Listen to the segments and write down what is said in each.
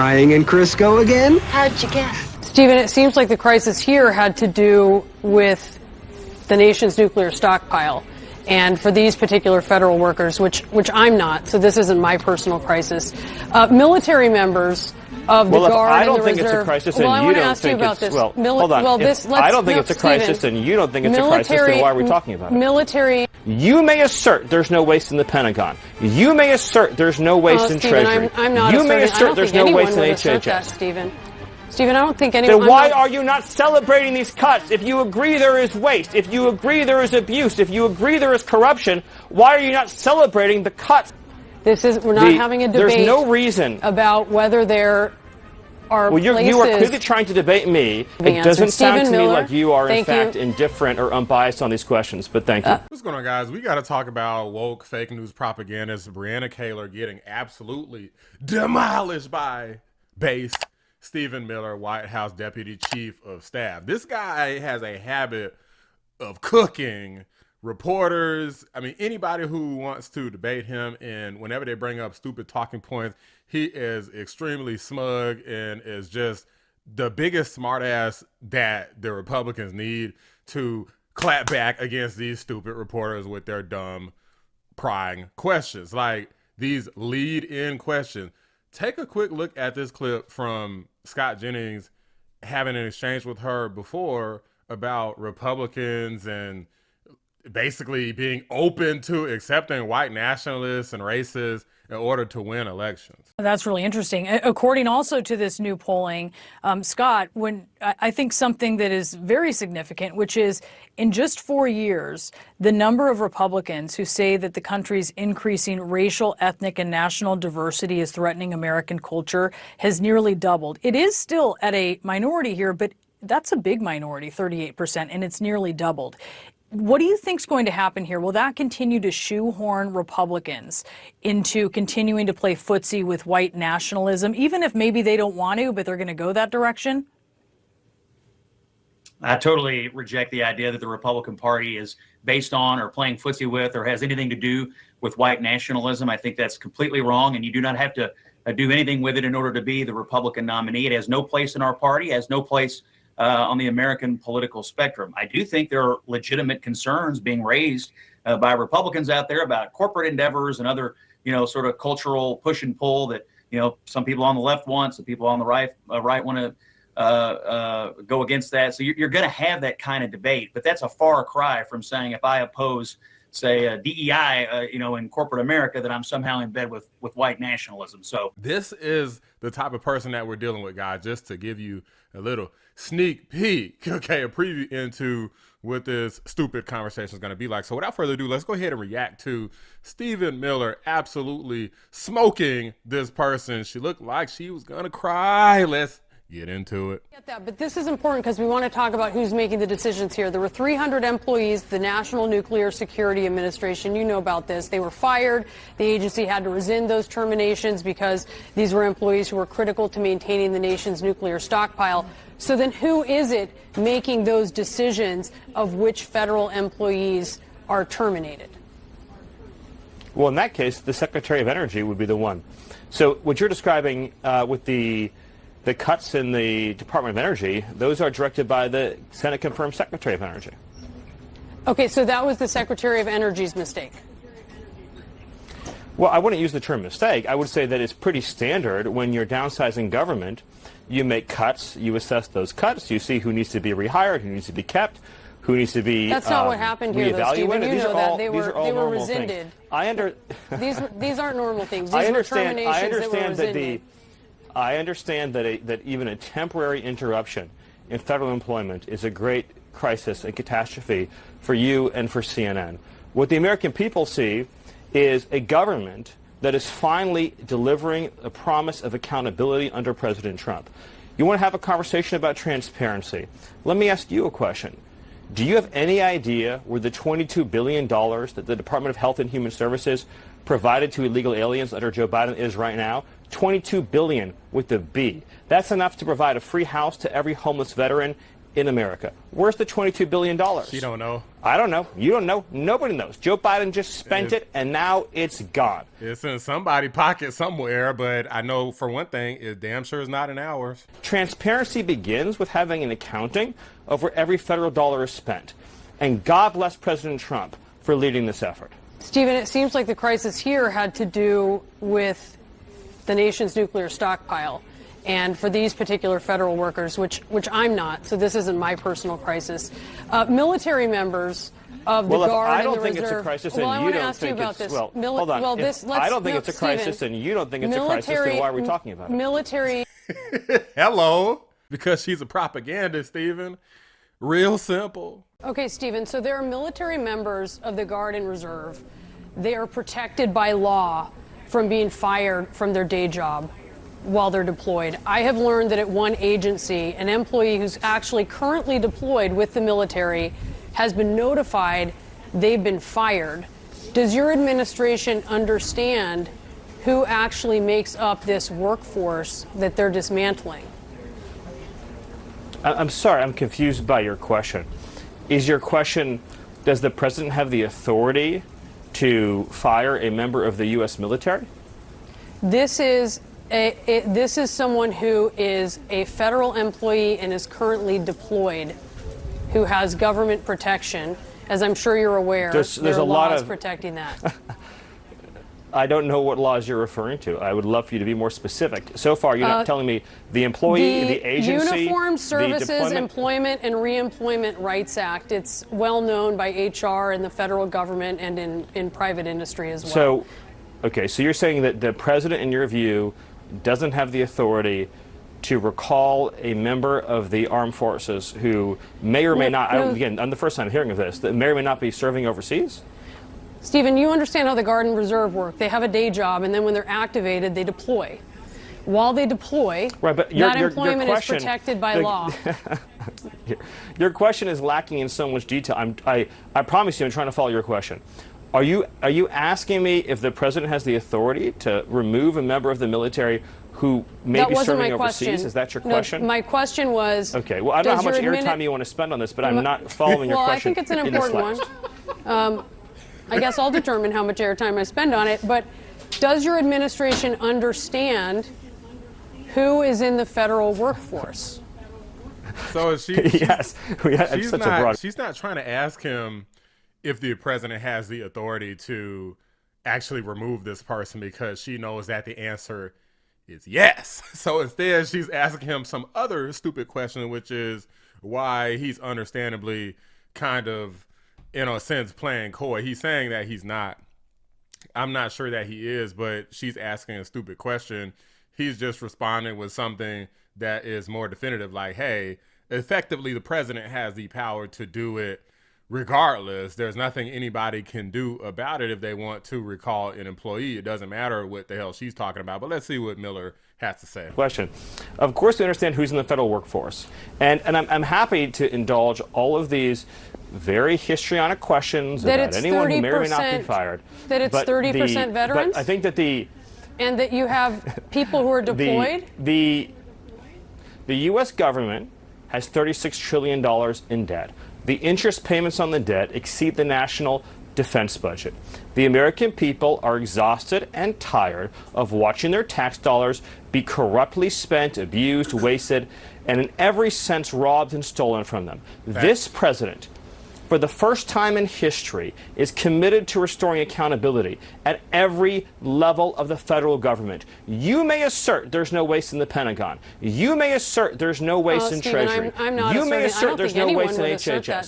crying in Crisco again? How'd you guess? Stephen, it seems like the crisis here had to do with the nation's nuclear stockpile. And for these particular federal workers, which I'm not, so this isn't my personal crisis, military members of the Guard I don't and the think Reserve. it's a crisis, well, and you don't think it's well. Hold on. I don't think it's a crisis, and you don't think it's a crisis. Then why are we talking about it? Military. You may assert there's no waste in the Pentagon. You may assert there's no waste in Stephen, Treasury. I'm not you asserting, may assert there's no waste in HHS. That, Stephen, I don't think anyone. Then why are you not celebrating these cuts? If you agree there is waste, if you agree there is abuse, if you agree there is corruption, why are you not celebrating the cuts? We're not having a debate. There's no reason about whether there are places. You are clearly trying to debate me. It doesn't sound to me like you are, in fact, indifferent or unbiased on these questions, but thank you. What's going on, guys? We got to talk about woke fake news propagandist Brianna Keilar getting absolutely demolished by base Stephen Miller, White House Deputy Chief of Staff. This guy has a habit of cooking reporters. I mean, anybody who wants to debate him, and whenever they bring up stupid talking points, he is extremely smug and is just the biggest smartass that the Republicans need to clap back against these stupid reporters with their dumb, prying questions. Like these lead-in questions. Take a quick look at this clip from Scott Jennings having an exchange with her before about Republicans and basically being open to accepting white nationalists and racists in order to win elections. That's really interesting. According also to this new polling, Scott, when I think something that is very significant, which is in just 4 years, the number of Republicans who say that the country's increasing racial, ethnic, and national diversity is threatening American culture has nearly doubled. It is still at a minority here, but that's a big minority, 38%, and it's nearly doubled. What do you think is going to happen here? Will that continue to shoehorn Republicans into continuing to play footsie with white nationalism, even if maybe they don't want to, but they're going to go that direction? I totally reject the idea that the Republican Party is based on or playing footsie with or has anything to do with white nationalism. I think that's completely wrong, and you do not have to do anything with it in order to be the Republican nominee. It has no place in our party, has no place on the American political spectrum. I do think there are legitimate concerns being raised by Republicans out there about corporate endeavors and other, sort of cultural push and pull that, some people on the left want, some people on the right want to go against that. So you're going to have that kind of debate, but that's a far cry from saying if I oppose, say, DEI, in corporate America, that I'm somehow in bed with white nationalism. So this is the type of person that we're dealing with, guys, just to give you a little sneak peek, okay, a preview into what this stupid conversation is going to be like. So without further ado, let's go ahead and react to Stephen Miller absolutely smoking this person. She looked like she was going to cry. Let's get into it. Get that, but this is important because we want to talk about who's making the decisions here. There were 300 employees, the National Nuclear Security Administration. You know about this. They were fired. The agency had to rescind those terminations because these were employees who were critical to maintaining the nation's nuclear stockpile. So then who is it making those decisions of which federal employees are terminated? Well, in that case, the Secretary of Energy would be the one. So what you're describing with the cuts in the Department of Energy, those are directed by the Senate-confirmed Secretary of Energy. Okay, so that was the Secretary of Energy's mistake. Well, I wouldn't use the term mistake. I would say that it's pretty standard when you're downsizing government. You make cuts, you assess those cuts, you see who needs to be rehired, who needs to be kept, who needs to be That's not what happened here, though, Stephen. You know that. They were rescinded. These aren't normal things. These were terminations that were rescinded. I understand that even a temporary interruption in federal employment is a great crisis and catastrophe for you and for CNN. What the American people see is a government that is finally delivering a promise of accountability under President Trump. You want to have a conversation about transparency. Let me ask you a question. Do you have any idea where the $22 billion that the Department of Health and Human Services provided to illegal aliens under Joe Biden is right now? $22 billion with a B. That's enough to provide a free house to every homeless veteran in America? Where's the $22 billion? You don't know. I don't know. You don't know. Nobody knows. Joe Biden just spent it, and now it's gone. It's in somebody's pocket somewhere, but I know for one thing, it damn sure is not in ours. Transparency begins with having an accounting of where every federal dollar is spent. And God bless President Trump for leading this effort. Stephen, it seems like the crisis here had to do with the nation's nuclear stockpile. And for these particular federal workers, which I'm not, so this isn't my personal crisis, military members of the Guard I and don't the think Reserve. it's a crisis, well, and I you want to don't ask you think about it's this. well. Hold on. Well, I don't think it's a crisis, Stephen, and you don't think it's a crisis. Then why are we talking about it? Military. Hello, because she's a propagandist, Stephen. Real simple. Okay, Stephen. So there are military members of the Guard and Reserve. They are protected by law from being fired from their day job while they're deployed. I have learned that at one agency, an employee who's actually currently deployed with the military has been notified they've been fired. Does your administration understand who actually makes up this workforce that they're dismantling? I'm sorry, I'm confused by your question. Is your question, does the president have the authority to fire a member of the U.S. military? This is someone who is a federal employee and is currently deployed, who has government protection. As I'm sure you're aware, There's there a are lot laws of protecting that. I don't know what laws you're referring to. I would love for you to be more specific. So far, you're not telling me the employee, the agency, Uniformed Services the deployment. Employment and Reemployment Rights Act. It's well known by HR in the federal government and in private industry as well. So, okay, so you're saying that the president, in your view, doesn't have the authority to recall a member of the armed forces who may or may not, again, I'm the first time hearing of this, that may or may not be serving overseas? Stephen, you understand how the Guard and Reserve work. They have a day job, and then when they're activated, they deploy. While they deploy, right, but that employment is protected by law. Your question is lacking in so much detail. I promise you, I'm trying to follow your question. Are you asking me if the president has the authority to remove a member of the military who may be serving overseas? Question. Is that your question? No, my question was. Okay. Well, I don't know how much airtime you want to spend on this, but I'm not following your question. Well, I think it's an important one. I guess I'll determine how much airtime I spend on it. But does your administration understand who is in the federal workforce? So is she? Yes. She's not trying to ask him if the president has the authority to actually remove this person, because she knows that the answer is yes. So instead, she's asking him some other stupid question, which is why he's understandably kind of, in a sense, playing coy. He's saying that he's not. I'm not sure that he is, but she's asking a stupid question. He's just responding with something that is more definitive, like, hey, effectively, the president has the power to do it regardless. There's nothing anybody can do about it if they want to recall an employee. It doesn't matter what the hell she's talking about. But let's see what Miller has to say. Question. Of course, we understand who's in the federal workforce. And I'm happy to indulge all of these very histrionic questions that about anyone who may or may not be fired. That it's 30% veterans? But I think that and that you have people who are deployed? The U.S. government has $36 trillion in debt. The interest payments on the debt exceed the national defense budget. The American people are exhausted and tired of watching their tax dollars be corruptly spent, abused, wasted, and in every sense robbed and stolen from them. This president, for the first time in history, is committed to restoring accountability at every level of the federal government. You may assert there's no waste in the Pentagon. You may assert there's no waste in Stephen, Treasury. I'm not you asserting, may assert there's no waste in HHS. That,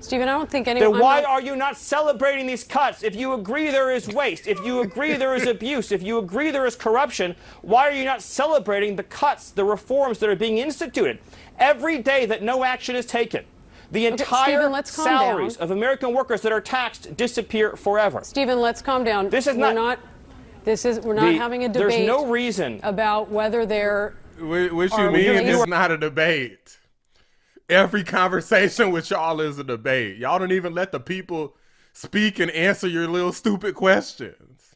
Stephen, I don't think anyone. Then why are you not celebrating these cuts? If you agree there is waste, if you agree there is abuse, if you agree there is corruption, why are you not celebrating the cuts, the reforms that are being instituted? Every day that no action is taken, the entire salaries of American workers that are taxed disappear forever. Stephen, let's calm down. We're not having a debate. There's no reason about whether they're. Which you mean it's not a debate. Every conversation with y'all is a debate. Y'all don't even let the people speak and answer your little stupid questions.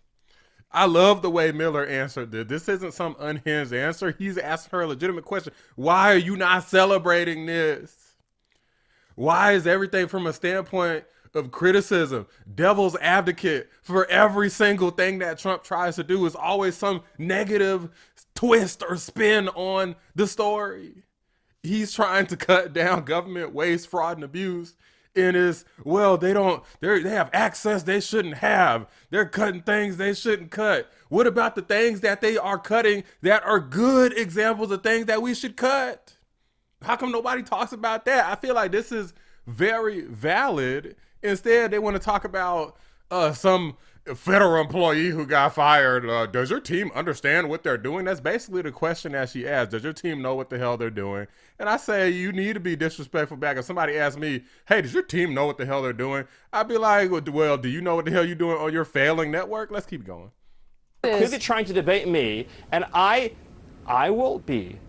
I love the way Miller answered this. This isn't some unhinged answer. He's asking her a legitimate question. Why are you not celebrating this? Why is everything from a standpoint of criticism, devil's advocate for every single thing that Trump tries to do is always some negative twist or spin on the story? He's trying to cut down government waste, fraud, and abuse. And is, well, they have access they shouldn't have. They're cutting things they shouldn't cut. What about the things that they are cutting that are good examples of things that we should cut? How come nobody talks about that? I feel like this is very valid. Instead, they want to talk about some federal employee who got fired. Does your team understand what they're doing? That's basically the question that she asked. Does your team know what the hell they're doing? And I say, you need to be disrespectful back. If somebody asks me, hey, does your team know what the hell they're doing? I'd be like, well, do you know what the hell you're doing on your failing network? Let's keep going. Clearly trying to debate me, and I will be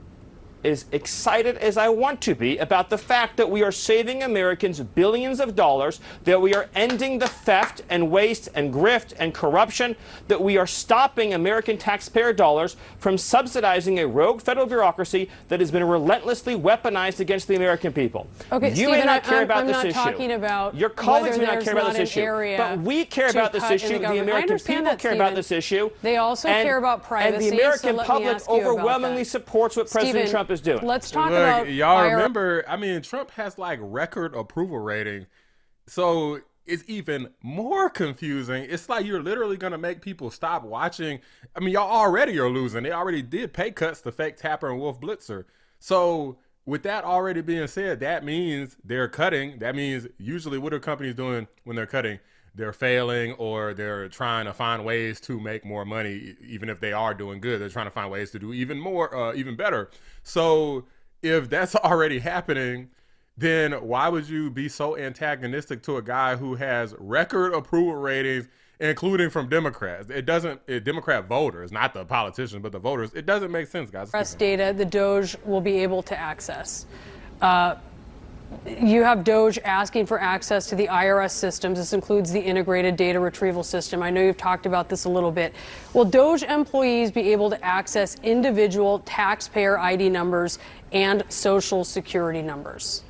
as excited as I want to be about the fact that we are saving Americans billions of dollars, that we are ending the theft and waste and grift and corruption, that we are stopping American taxpayer dollars from subsidizing a rogue federal bureaucracy that has been relentlessly weaponized against the American people. Okay, you Stephen, may not care about I'm this not issue. Talking about your colleagues may whether not care about there's this not an issue, area but we care to about this cut in issue. the The government. I American understand people that, care about Stephen. this issue. They also care about privacy. And the American so let me public ask you about overwhelmingly that. supports what President Stephen, Trump is doing. Let's talk Look, about y'all IRS. remember, I mean, Trump has like record approval rating. So it's even more confusing. It's like you're literally going to make people stop watching. I mean, y'all already are losing. They already did pay cuts to fake Tapper and Wolf Blitzer. So with that already being said, that means they're cutting. That means usually what are companies doing when they're cutting? They're failing, or they're trying to find ways to make more money. Even if they are doing good, they're trying to find ways to do even more, even better. So if that's already happening, then why would you be so antagonistic to a guy who has record approval ratings, including from Democrats? Democrat voters, not the politicians, but the voters. It doesn't make sense, guys. IRS data the DOGE will be able to access. You have DOGE asking for access to the IRS systems. This includes the integrated data retrieval system. I know you've talked about this a little bit. Will DOGE employees be able to access individual taxpayer ID numbers and social security numbers?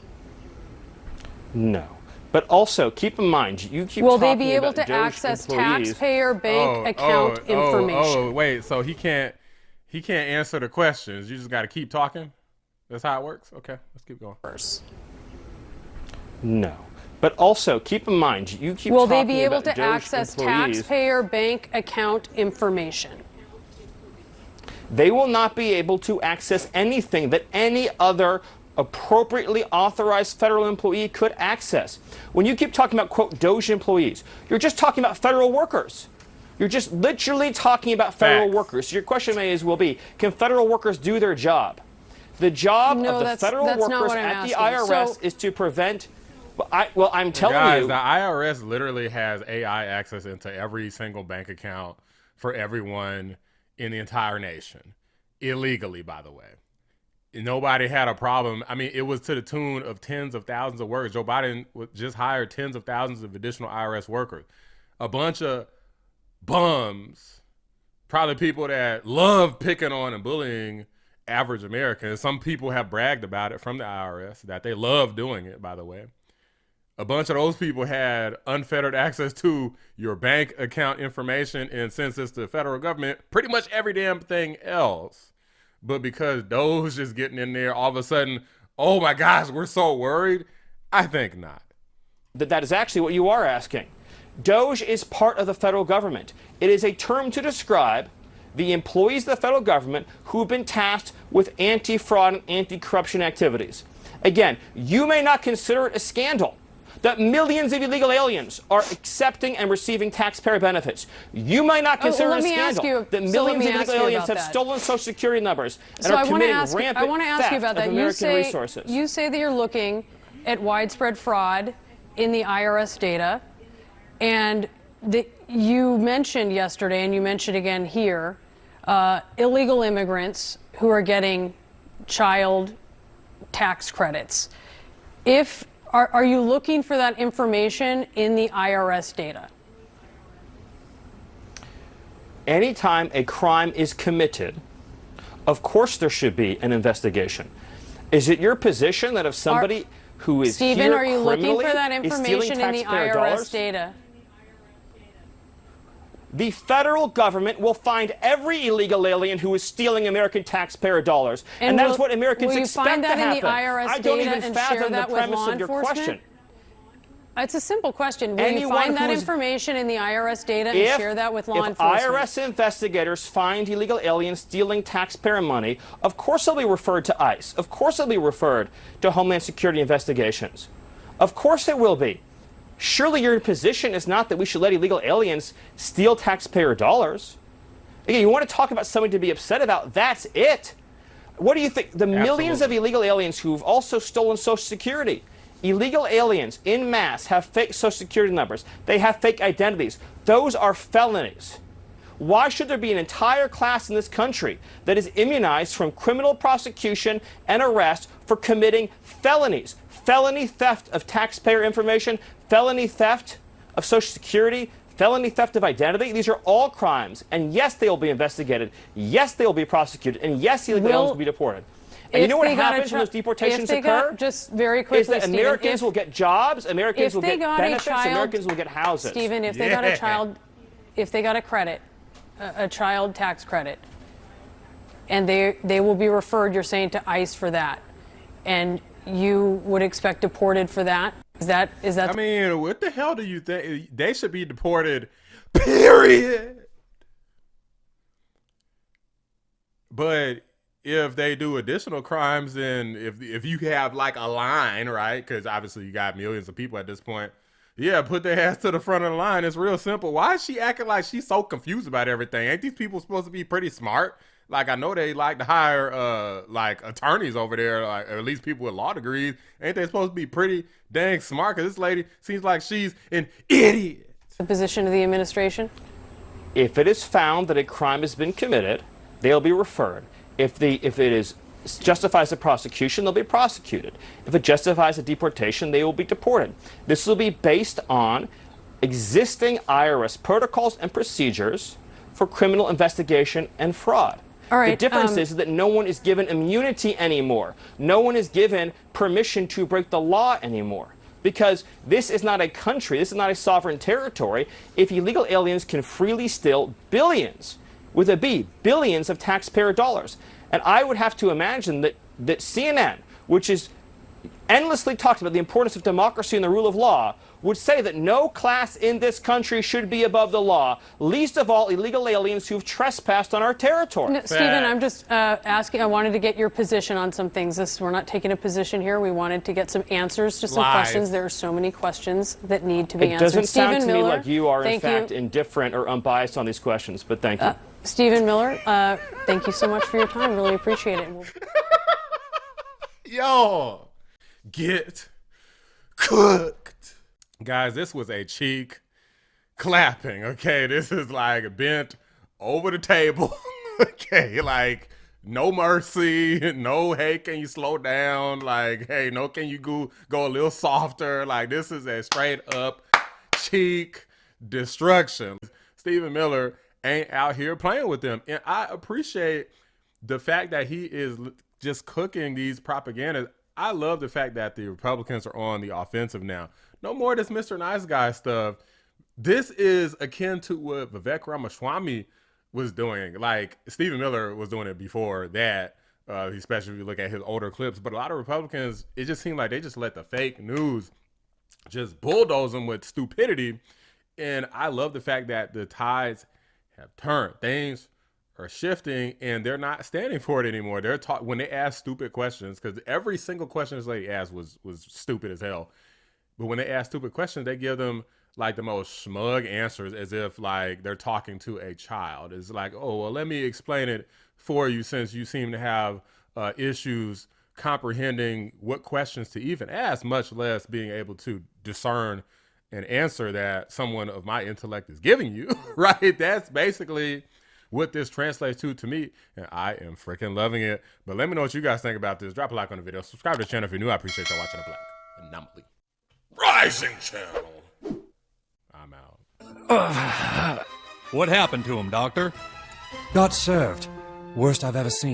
No. But also, keep in mind, you keep Will talking they be able about to DOGE access employees. taxpayer bank account information? Oh, wait. So he can't answer the questions. You just got to keep talking? That's how it works? Okay, let's keep going. No. But also, keep in mind, you keep Will talking they be able about to DOGE access employees. taxpayer bank account information? They will not be able to access anything that any other appropriately authorized federal employee could access. When you keep talking about, quote, DOGE employees, you're just talking about federal workers. You're just literally talking about federal workers. So your question will be, can federal workers do their job? The job of the federal workers at the IRS is to prevent. I'm telling you. The IRS literally has AI access into every single bank account for everyone in the entire nation. Illegally, by the way. Nobody had a problem. I mean, it was to the tune of tens of thousands of workers. Joe Biden just hired tens of thousands of additional IRS workers. A bunch of bums, probably people that love picking on and bullying average Americans. Some people have bragged about it from the IRS, that they love doing it, by the way. A bunch of those people had unfettered access to your bank account information, and since it's the federal government, pretty much every damn thing else. But because DOGE is getting in there, all of a sudden, oh my gosh, we're so worried? I think not. That is actually what you are asking. DOGE is part of the federal government. It is a term to describe the employees of the federal government who've been tasked with anti-fraud and anti-corruption activities. Again, you may not consider it a scandal that millions of illegal aliens are accepting and receiving taxpayer benefits. You might not consider it a scandal that millions of illegal aliens have stolen Social Security numbers and are committing rampant theft of American resources. You say that you're looking at widespread fraud in the IRS data, and you mentioned yesterday, and you mentioned again here, illegal immigrants who are getting child tax credits. Are you looking for that information in the IRS data? Anytime a crime is committed, of course there should be an investigation. Is it your position that if somebody who is Stephen, here are you looking criminally for that is stealing information in the taxpayer IRS dollars, data? the federal government will find every illegal alien who is stealing American taxpayer dollars, and that is what Americans will you expect find that to happen. in the IRS I don't data even and fathom share the that with premise law of your enforcement? question. It's a simple question. Will you Anyone find that who is- information in the IRS data and share that with law If enforcement? IRS investigators find illegal aliens stealing taxpayer money, of course they'll be referred to ICE. Of course they'll be referred to Homeland Security investigations. Of course it will be. Surely your position is not that we should let illegal aliens steal taxpayer dollars. Again, you want to talk about something to be upset about, that's it. What do you think? The millions of illegal aliens who've also stolen Social Security. Illegal aliens in mass have fake Social Security numbers. They have fake identities. Those are felonies. Why should there be an entire class in this country that is immunized from criminal prosecution and arrest for committing felonies? Felony theft of taxpayer information, felony theft of Social Security, felony theft of identity. These are all crimes. And yes, they will be investigated. Yes, they will be prosecuted. And yes, illegal aliens will be deported. And you know what happens when those deportations occur? Just very quickly, is that Stephen, Americans will get jobs, Americans will get benefits, Americans will get houses. Stephen, if they got a child, if they got a credit, a child tax credit, and they will be referred, you're saying, to ICE for that, and you would expect deported for that? Is that? I mean, what the hell do you think? They should be deported, period. But if they do additional crimes, then if you have like a line, right? Because obviously you got millions of people at this point. Yeah, put their ass to the front of the line. It's real simple. Why is she acting like she's so confused about everything? Ain't these people supposed to be pretty smart? Like, I know they like to hire like attorneys over there, like, or at least people with law degrees. Ain't they supposed to be pretty dang smart? Because this lady seems like she's an idiot. The position of the administration? If it is found that a crime has been committed, they'll be referred. If it justifies a prosecution, they'll be prosecuted. If it justifies a deportation, they will be deported. This will be based on existing IRS protocols and procedures for criminal investigation and fraud. All right, the difference is that no one is given immunity anymore. No one is given permission to break the law anymore. Because this is not a country, this is not a sovereign territory. If illegal aliens can freely steal billions, with a B, billions of taxpayer dollars. And I would have to imagine that CNN, which is endlessly talked about the importance of democracy and the rule of law, would say that no class in this country should be above the law, least of all illegal aliens who've trespassed on our territory. No, Stephen, I'm just asking, I wanted to get your position on some things. We're not taking a position here. We wanted to get some answers to some questions. There are so many questions that need to be answered. It doesn't sound to me Miller, like you are, in fact, indifferent or unbiased on these questions, but thank you. Stephen Miller, thank you so much for your time. Really appreciate it. Yo, get cooked. Guys, this was a cheek clapping, okay? This is like bent over the table, okay? Like, no mercy, no, hey, can you slow down? Like, hey, no, can you go a little softer? Like, this is a straight up cheek destruction. Stephen Miller ain't out here playing with them. And I appreciate the fact that he is just cooking these propagandas. I love the fact that the Republicans are on the offensive now. No more of this Mr. Nice Guy stuff. This is akin to what Vivek Ramaswamy was doing. Like, Stephen Miller was doing it before that, especially if you look at his older clips. But a lot of Republicans, it just seemed like they just let the fake news just bulldoze them with stupidity. And I love the fact that the tides have turned. Things are shifting, and they're not standing for it anymore. They're when they ask stupid questions, because every single question this lady asked was stupid as hell. But when they ask stupid questions, they give them like the most smug answers, as if like they're talking to a child. It's like, oh, well, let me explain it for you, since you seem to have issues comprehending what questions to even ask, much less being able to discern an answer that someone of my intellect is giving you, right? That's basically what this translates to me, and I am freaking loving it. But let me know what you guys think about this. Drop a like on the video. Subscribe to the channel if you're new. I appreciate y'all watching the Black Anomaly Rising channel. I'm out. What happened to him, Doctor? Got served. Worst I've ever seen.